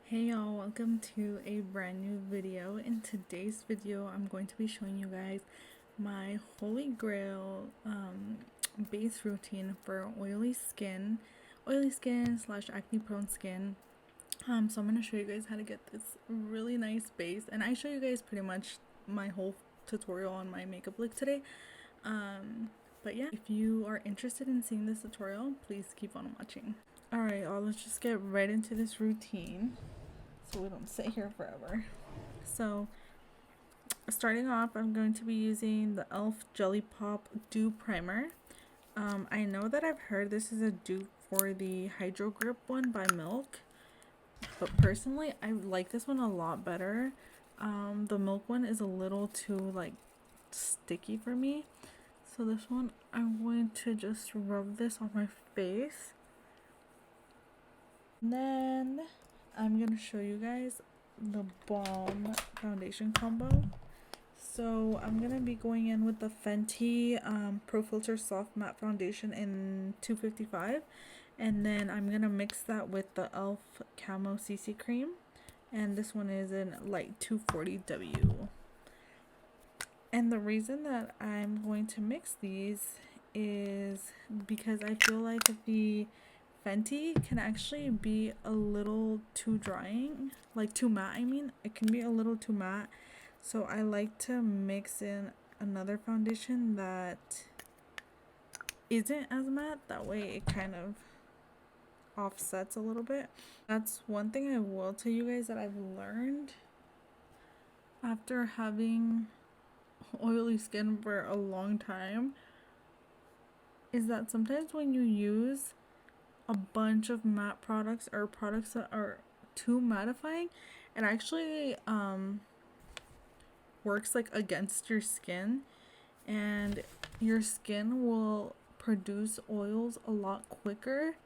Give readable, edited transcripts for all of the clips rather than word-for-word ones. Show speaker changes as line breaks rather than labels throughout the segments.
Hey y'all, welcome to a brand new video. In today's video, I'm going to be showing you guys my holy grail base routine for oily skin slash acne prone skin. So I'm going to show you guys how to get this really nice base, and I show you guys pretty much my whole tutorial on my makeup look today. But yeah, if you are interested in seeing this tutorial, please keep on watching. Alright y'all, let's just get right into this routine so we don't sit here forever. So starting off, I'm going to be using the e.l.f. Jelly Pop Dew Primer. I know that I've heard this is a dupe for the Hydro Grip one by Milk, but personally I like this one a lot better. The Milk one is a little too sticky for me, so this one I'm going to just rub this on my face, and then I'm gonna show you guys the Balm foundation combo. So I'm gonna be going in with the Fenty Pro Filter Soft Matte Foundation in 255, and then I'm gonna mix that with the e.l.f. Camo CC Cream, and this one is in light 240W. And the reason that I'm going to mix these is because I feel like the Fenty can actually be a little too drying, like too matte. I mean, it can be a little too matte. So I like to mix in another foundation that isn't as matte. That way it kind of offsets a little bit. That's one thing I will tell you guys that I've learned after having oily skin for a long time, is that sometimes when you use a bunch of matte products or products that are too mattifying, it actually works like against your skin, and your skin will produce oils a lot quicker,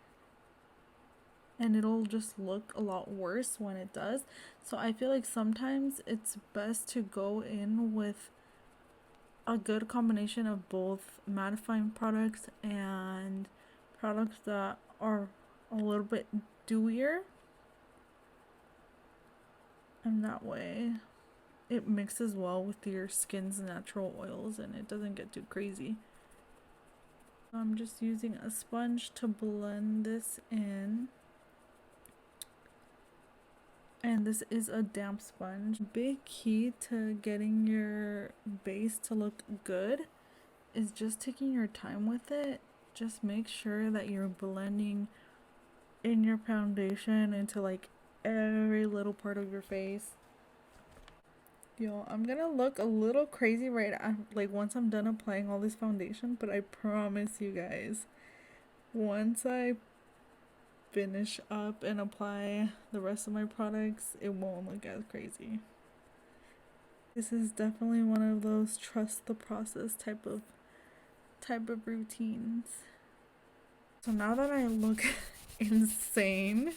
and it'll just look a lot worse when it does. So I feel like sometimes it's best to go in with a good combination of both mattifying products and products that are a little bit dewier, and that way it mixes well with your skin's natural oils and it doesn't get too crazy. I'm just using a sponge to blend this in, and this is a damp sponge. Big key to getting your base to look good is just taking your time with it. Just make sure that you're blending in your foundation into like every little part of your face. Yo, I'm gonna look a little crazy once I'm done applying all this foundation, but I promise you guys, once I finish up and apply the rest of my products, it won't look as crazy. This is definitely one of those trust the process type of routines. So now that I look insane,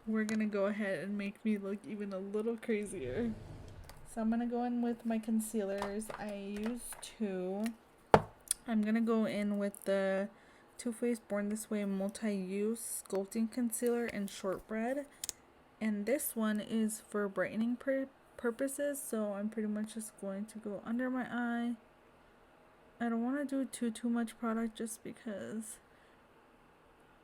we're gonna go ahead and make me look even a little crazier. So I'm gonna go in with my concealers. I use two. I'm gonna go in with the Too Faced Born This Way Multi-Use Sculpting Concealer in Shortbread, and this one is for brightening purposes. So I'm pretty much just going to go under my eye. I don't want to do too much product just because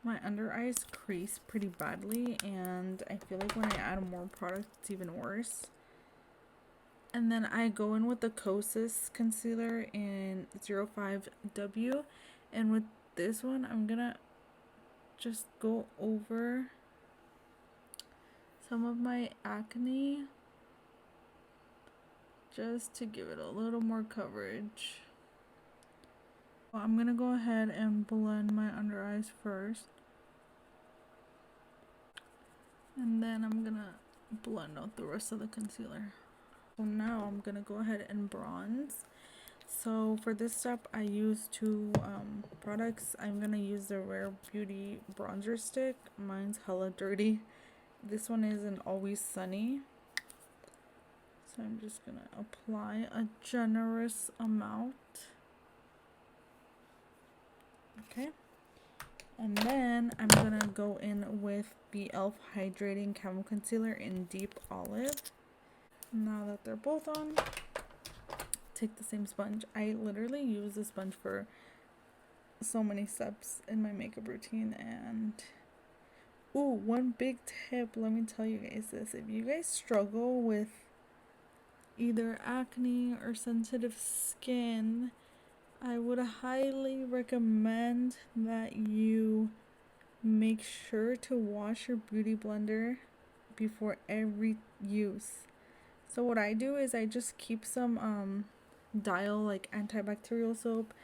my under eyes crease pretty badly, and I feel like when I add more product it's even worse. And then I go in with the Kosas concealer in 05W, and with this one I'm gonna just go over some of my acne just to give it a little more coverage. I'm gonna go ahead and blend my under eyes first, and then I'm gonna blend out the rest of the concealer. So now I'm gonna go ahead and bronze. So for this step I use two products. I'm gonna use the Rare Beauty bronzer stick. Mine's hella dirty. This one is an Always Sunny. So I'm just gonna apply a generous amount. Okay, And then I'm gonna go in with the e.l.f. Hydrating Camo Concealer in Deep Olive. Now that they're both on, take the same sponge. I literally use this sponge for so many steps in my makeup routine. And ooh, one big tip, let me tell you guys this. If you guys struggle with either acne or sensitive skin, I would highly recommend that you make sure to wash your beauty blender before every use. So what I do is I just keep some Dial like antibacterial soap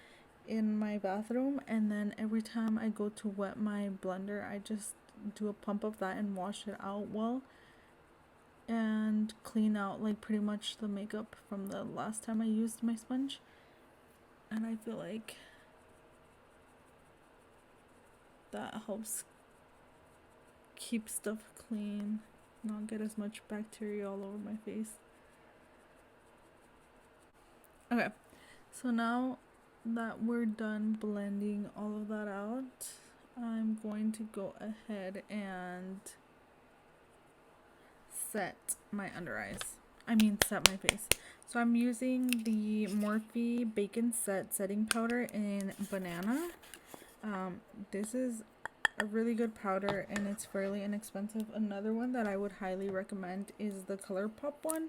in my bathroom, and then every time I go to wet my blender, I just do a pump of that and wash it out well and clean out like pretty much the makeup from the last time I used my sponge. And I feel like that helps keep stuff clean, not get as much bacteria all over my face. Okay, so now that we're done blending all of that out, I'm going to go ahead and set my under eyes. Set my face. So I'm using the Morphe Bacon Set Setting Powder in Banana. This is a really good powder and it's fairly inexpensive. Another one that I would highly recommend is the ColourPop one.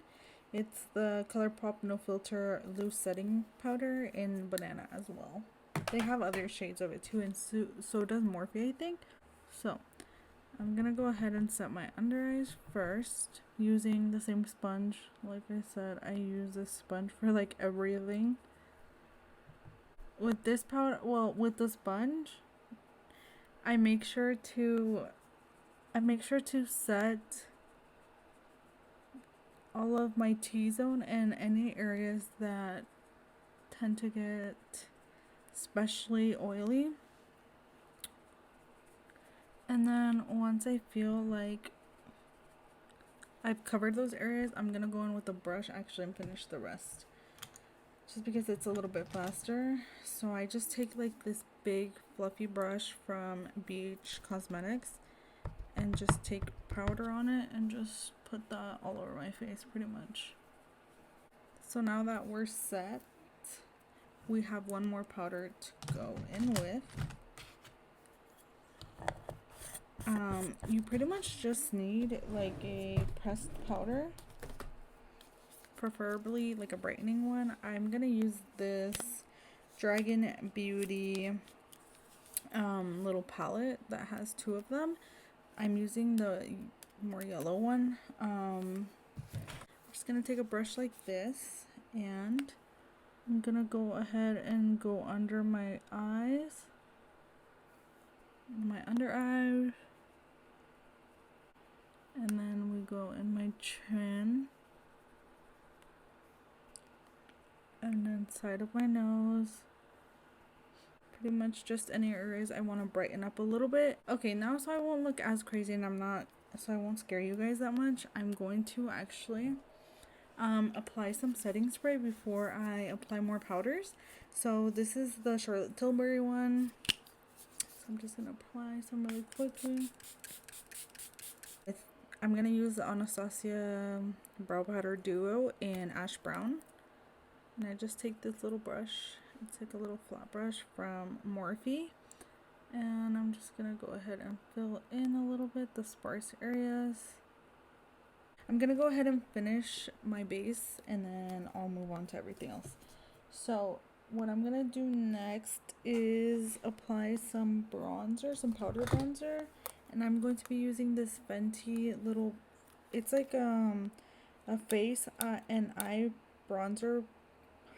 It's the ColourPop No Filter Loose Setting Powder in Banana as well. They have other shades of it too, and so does Morphe, I think. So I'm gonna go ahead and set my under eyes first using the same sponge. Like I said, I use this sponge for like everything. With this powder, well, with the sponge, I make sure to set all of my T-zone and any areas that tend to get especially oily. And then once I feel like I've covered those areas, I'm gonna go in with a brush actually and finish the rest, just because it's a little bit faster. So I just take like this big fluffy brush from Beach Cosmetics and just take powder on it and just put that all over my face pretty much. So now that we're set, we have one more powder to go in with. You pretty much just need like a pressed powder, preferably like a brightening one. I'm gonna use this Dragon Beauty little palette that has two of them. I'm using the more yellow one. I'm just gonna take a brush like this and I'm gonna go ahead and go under my eyes, my under eye, and then we go in my chin, and then side of my nose. Pretty much just any areas I want to brighten up a little bit. Okay, now so I won't look as crazy and so I won't scare you guys that much, I'm going to actually apply some setting spray before I apply more powders. So this is the Charlotte Tilbury one. So I'm just gonna apply some really quickly. I'm gonna use the Anastasia Brow Powder Duo in Ash Brown. And I just take this little brush. It's like a little flat brush from Morphe. And I'm just gonna go ahead and fill in a little bit the sparse areas. I'm gonna go ahead and finish my base and then I'll move on to everything else. So what I'm gonna do next is apply some bronzer, some powder bronzer. And I'm going to be using this Fenty little, it's like a face and eye bronzer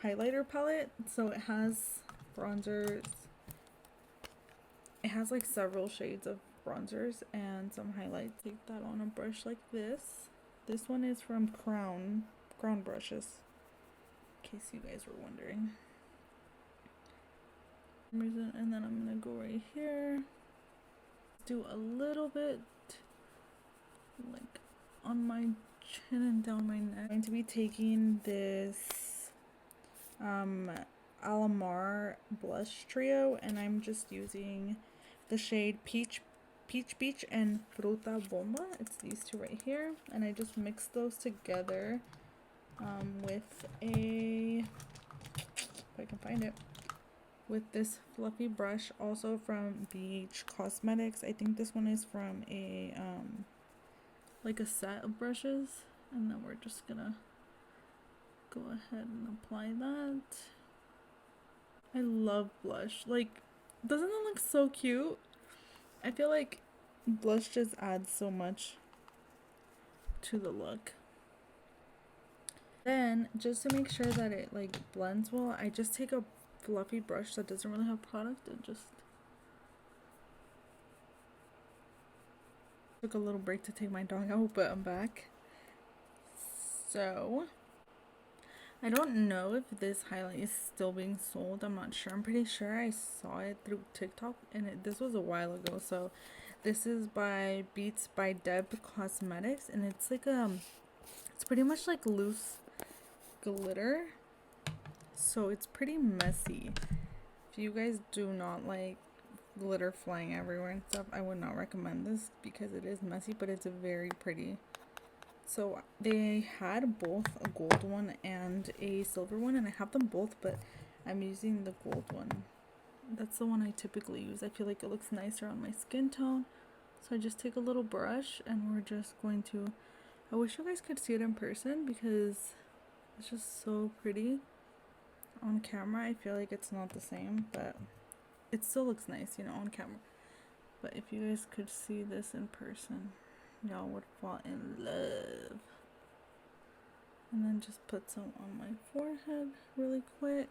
highlighter palette. So it has bronzers, it has like several shades of bronzers and some highlights. Take that on a brush like this. This one is from Crown Brushes, in case you guys were wondering. And then I'm gonna go right here, do a little bit like on my chin and down my neck. I'm going to be taking this Alamar blush trio, and I'm just using the shade Peach Beach and Fruta Bomba. It's these two right here, and I just mixed those together with a, if I can find it, with this fluffy brush, also from Beach Cosmetics. I think this one is from a like a set of brushes, and then we're just gonna go ahead and apply that. I love blush. Like, doesn't it look so cute? I feel like blush just adds so much to the look. Then, just to make sure that it like blends well, I just take a fluffy brush that doesn't really have product and just took a little break to take my dog out, but I'm back. So I don't know if this highlight is still being sold. I'm not sure. I'm pretty sure I saw it through TikTok, and this was a while ago. So this is by Beats by Deb Cosmetics, and it's like it's pretty much like loose glitter, so it's pretty messy. If you guys do not like glitter flying everywhere and stuff, I would not recommend this because it is messy, but it's very pretty. So they had both a gold one and a silver one, and I have them both, but I'm using the gold one. That's the one I typically use. I feel like it looks nicer on my skin tone. So I just take a little brush and we're just going to, I wish you guys could see it in person because it's just so pretty. On camera I feel like it's not the same, but it still looks nice, you know, on camera. But if you guys could see this in person, y'all would fall in love. And then just put some on my forehead really quick.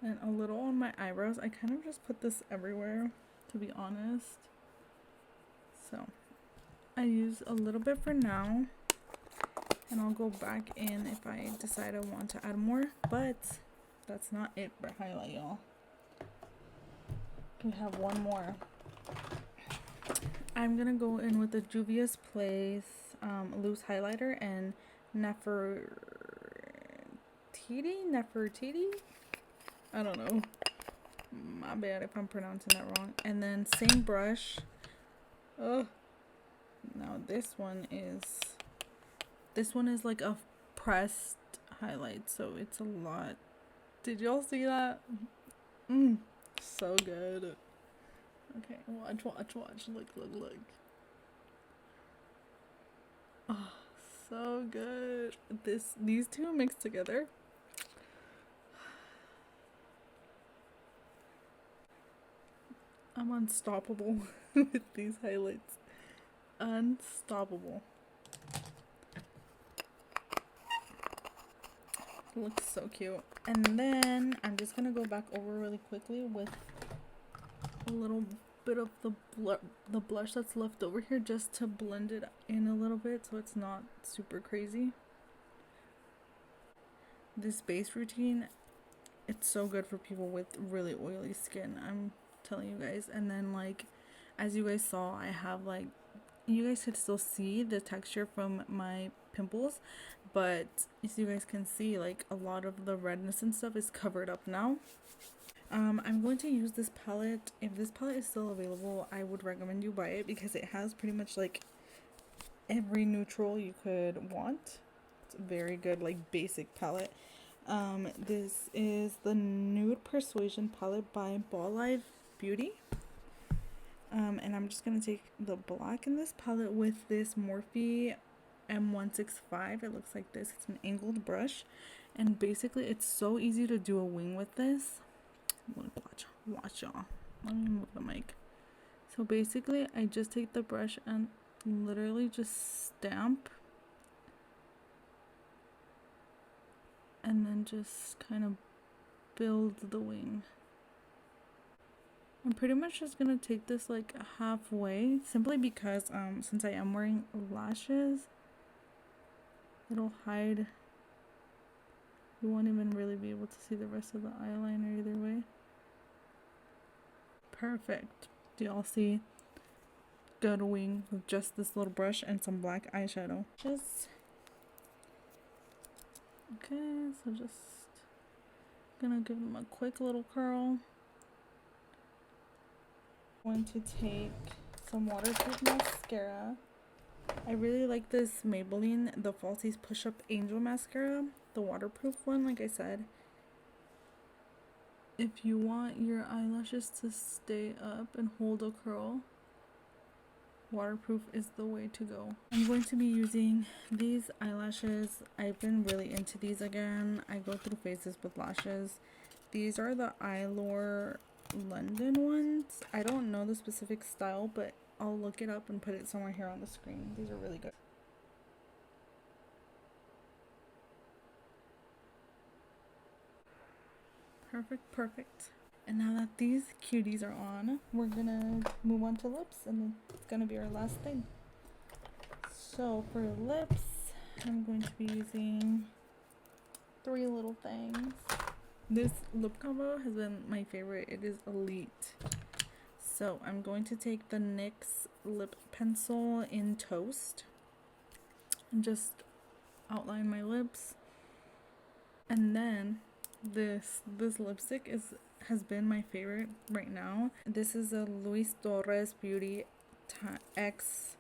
And a little on my eyebrows. I kind of just put this everywhere, to be honest. So I use a little bit for now, and I'll go back in if I decide I want to add more, but that's not it for highlight, y'all. We have one more. I'm gonna go in with the Juvia's Place loose highlighter and Nefertiti? I don't know. My bad if I'm pronouncing that wrong. And then same brush. Oh, now this one is like a pressed highlight, so it's a lot. Did y'all see that? So good. Okay, watch. Look. Oh, so good. These two mixed together. I'm unstoppable with these highlights. Unstoppable. Looks so cute. And then I'm just gonna go back over really quickly with a little bit of the blush that's left over here, just to blend it in a little bit so it's not super crazy. This base routine, it's so good for people with really oily skin, I'm telling you guys. And then, like, as you guys saw, I have, like, you guys could still see the texture from my pimples, but as you guys can see, like, a lot of the redness and stuff is covered up now. I'm going to use this palette. If this palette is still available, I would recommend you buy it because it has pretty much like every neutral you could want. It's a very good, like, basic palette. This is the Nude Persuasion palette by Ball Live Beauty. And I'm just gonna take the black in this palette with this Morphe M165. It looks like this. It's an angled brush, and basically it's so easy to do a wing with this. Watch y'all. Let me move the mic. So basically I just take the brush and literally just stamp, and then just kind of build the wing. I'm pretty much just gonna take this like halfway, simply because since I am wearing lashes, it'll hide. You won't even really be able to see the rest of the eyeliner either way. Perfect. Do y'all see? Good wing with just this little brush and some black eyeshadow. Okay, so just gonna give them a quick little curl. I'm going to take some waterproof mascara. I really like this Maybelline, the Falsies Push Up Angel Mascara, the waterproof one, like I said. If you want your eyelashes to stay up and hold a curl, waterproof is the way to go. I'm going to be using these eyelashes. I've been really into these again. I go through phases with lashes. These are the Eyelure London ones. I don't know the specific style, but I'll look it up and put it somewhere here on the screen. These are really good. Perfect. And now that these cuties are on, we're gonna move on to lips, and it's gonna be our last thing. So for lips, I'm going to be using 3 little things. This lip combo has been my favorite. It is elite. So I'm going to take the NYX lip pencil in Toast and just outline my lips. And then this lipstick has been my favorite right now. This is a Luis Torres Beauty X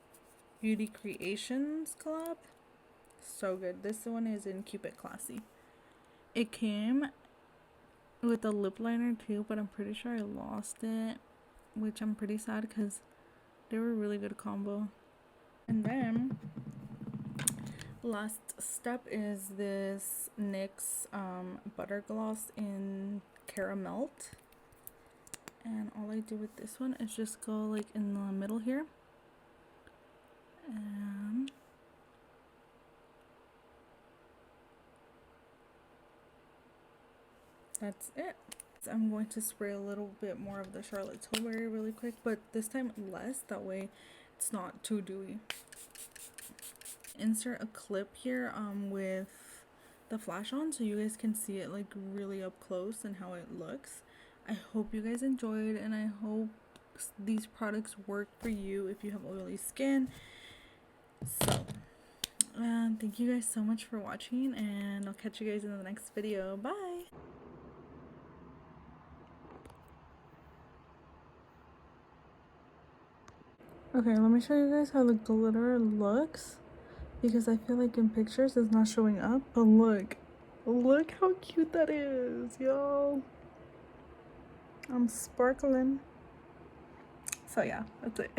Beauty Creations collab. So good. This one is in Keep It Classy. It came with a lip liner too, but I'm pretty sure I lost it, which I'm pretty sad because they were a really good combo. And then last step is this NYX butter gloss in Caramel. And all I do with this one is just go like in the middle here, and that's it. I'm going to spray a little bit more of the Charlotte Tilbury really quick, but this time less, that way it's not too dewy. Insert a clip here with the flash on so you guys can see it like really up close and how it looks. I hope you guys enjoyed, and I hope these products work for you if you have oily skin. So thank you guys so much for watching, and I'll catch you guys in the next video. Bye. Okay, let me show you guys how the glitter looks, because I feel like in pictures it's not showing up, but look how cute that is, y'all. I'm sparkling. So yeah, that's it.